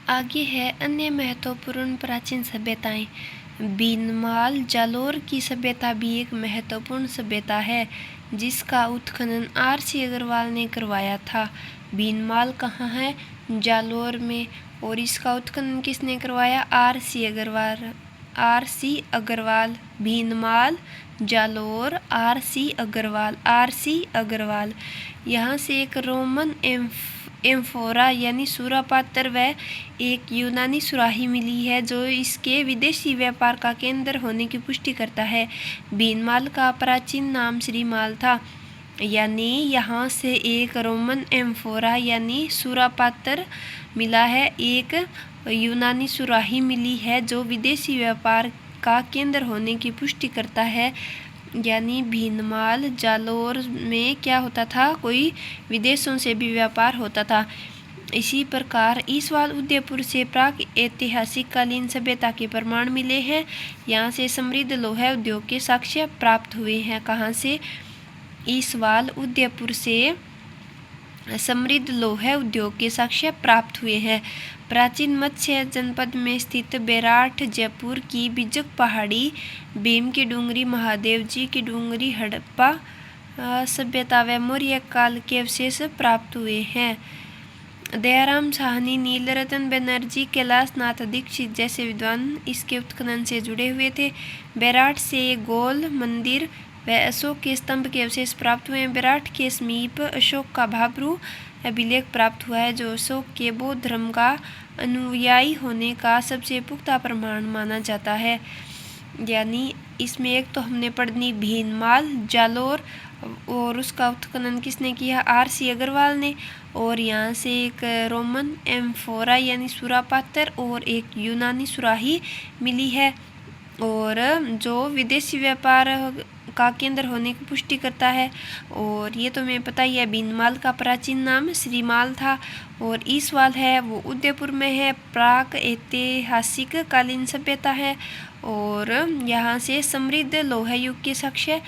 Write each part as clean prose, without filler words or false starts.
आगे है अन्य महत्वपूर्ण प्राचीन सभ्यताएं। बीनमाल जालोर की सभ्यता भी एक महत्वपूर्ण सभ्यता है जिसका उत्खनन आर.सी. अग्रवाल ने करवाया था। बीनमाल कहाँ है? जालोर में। और इसका उत्खनन किसने करवाया? R C. Agrawal. R C. Agrawal. Bhinmal Jalore R C. Agrawal. R C. Agrawal. यहाँ से एक रोमन एम्फोरा यानी सुरा पात्र व एक यूनानी सुराही मिली है जो इसके विदेशी व्यापार का केंद्र होने की पुष्टि करता है। बीनमाल का प्राचीन नाम श्रीमाल था। यानी यहाँ से एक रोमन एम्फोरा यानी सुरा पात्र मिला है, एक यूनानी सुराही मिली है जो विदेशी व्यापार का केंद्र होने की पुष्टि करता है। यानी भीनमाल जालोर में क्या होता था? कोई विदेशों से भी व्यापार होता था। इसी प्रकार ईसवाल उदयपुर से प्राक ऐतिहासिक कालीन सभ्यता के प्रमाण मिले हैं। यहाँ से समृद्ध लोहा उद्योग के साक्ष्य प्राप्त हुए हैं। कहाँ से? ईसवाल उदयपुर से समृद्ध लोहा उद्योग के साक्ष्य प्राप्त हुए हैं। प्राचीन मत्स्य जनपद में स्थित बेराठ जयपुर की बिजक पहाड़ी, भीम की डूंगरी, महादेव जी की डूंगरी, हड़प्पा सभ्यता व मौर्य काल के अवशेष प्राप्त हुए हैं। दयाराम साहनी, नीलरतन बनर्जी, कैलाश नाथ दीक्षित जैसे विद्वान इसके उत्खनन से जुड़े हुए थे। बेराठ से गोल मंदिर व अशोक के स्तंभ के अवशेष प्राप्त हुए हैं। बेराठ के समीप अशोक का भाब्रू अभिलेख प्राप्त हुआ है जो अशोक के बौद्ध धर्म का अनुयायी होने का सबसे पुख्ता प्रमाण माना जाता है। यानी इसमें एक तो हमने पढ़नी भीनमाल जालोर और उसका उत्खनन किसने किया? आर.सी. अग्रवाल ने। और यहाँ से एक रोमन एम्फोरा यानी सुरा पात्र और एक यूनानी सुराही मिली है और जो विदेशी व्यापार का केंद्र होने की पुष्टि करता है। और ये तो मैं पता ही है, बीनमाल का प्राचीन नाम श्रीमाल था। और ईसवाल है वो उदयपुर में है, प्राक ऐतिहासिक कालीन सभ्यता है और यहाँ से समृद्ध लोहा युग के साक्ष्य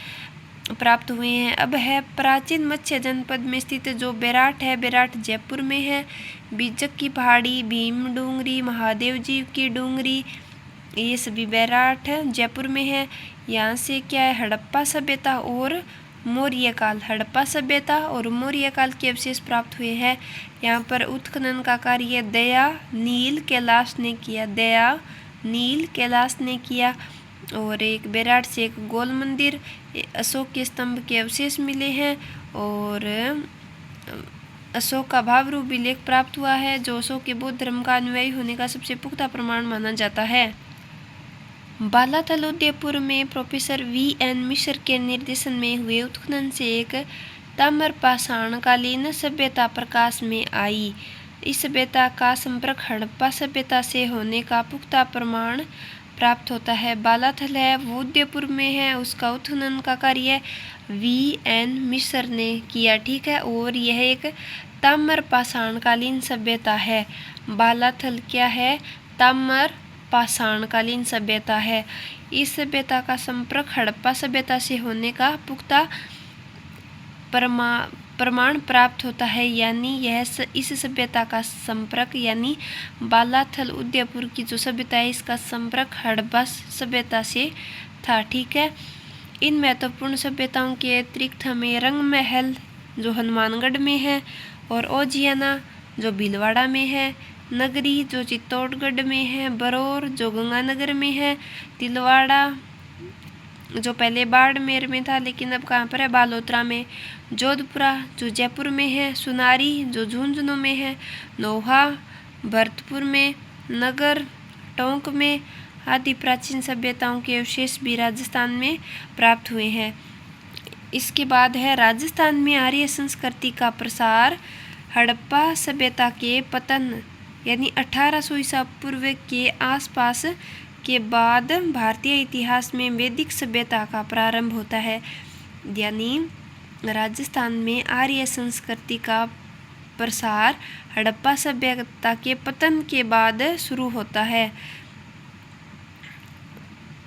प्राप्त हुए हैं। अब है प्राचीन मत्स्य जनपद में स्थित जो बेराठ है, बेराठ जयपुर में है। बिजक की पहाड़ी, भीम डूंगरी, महादेव जी की डूंगरी, ये सभी बेराठ जयपुर में है। यहाँ से क्या है? हड़प्पा सभ्यता और मौर्य काल। हड़प्पा सभ्यता और मौर्य काल के अवशेष प्राप्त हुए हैं। यहाँ पर उत्खनन का कार्य दया नील कैलाश ने किया। दया नील कैलाश ने किया। और एक बेराठ से एक गोल मंदिर, अशोक के स्तंभ के अवशेष मिले हैं और अशोक का भाब्रू अभिलेख प्राप्त हुआ है जो अशोक के बौद्ध धर्म का अनुयायी होने का सबसे पुख्ता प्रमाण माना जाता है। बालाथल उदयपुर में प्रोफेसर V.N. मिश्र के निर्देशन में हुए उत्खनन से एक ताम्रपाषाणकालीन सभ्यता प्रकाश में आई। इस सभ्यता का संपर्क हड़प्पा सभ्यता से होने का पुख्ता प्रमाण प्राप्त होता है। बालाथल है वो उदयपुर में है, उसका उत्खनन का कार्य V.N. मिश्र ने किया। ठीक है। और यह एक ताम्रपाषाणकालीन सभ्यता है। बालाथल क्या है? ताम्रपाषाणकालीन सभ्यता है। इस सभ्यता का संपर्क हड़प्पा सभ्यता से होने का पुख्ता प्रमाण प्राप्त होता है। यानी यह इस सभ्यता का संपर्क यानी बालाथल उदयपुर की जो सभ्यता है इसका संपर्क हड़प्पा सभ्यता से था। ठीक है। इन महत्वपूर्ण सभ्यताओं के अतिरिक्त हमें रंग महल जो हनुमानगढ़ में है और ओजियाना जो भीलवाड़ा में है, नगरी जो चित्तौड़गढ़ में है, बरौर जो गंगानगर में है, तिलवाड़ा जो पहले बाड़मेर में था लेकिन अब कहाँ पर है? बालोतरा में, जोधपुरा जो जयपुर में है, सुनारी जो झुंझुनू में है, नोहा भरतपुर में, नगर टोंक में आदि प्राचीन सभ्यताओं के अवशेष भी राजस्थान में प्राप्त हुए हैं। इसके बाद है राजस्थान में आर्य संस्कृति का प्रसार। हड़प्पा सभ्यता के पतन यानी 1800 ईसा पूर्व के आसपास के बाद भारतीय इतिहास में वैदिक सभ्यता का प्रारंभ होता है। यानी राजस्थान में आर्य संस्कृति का प्रसार हड़प्पा सभ्यता के पतन के बाद शुरू होता है।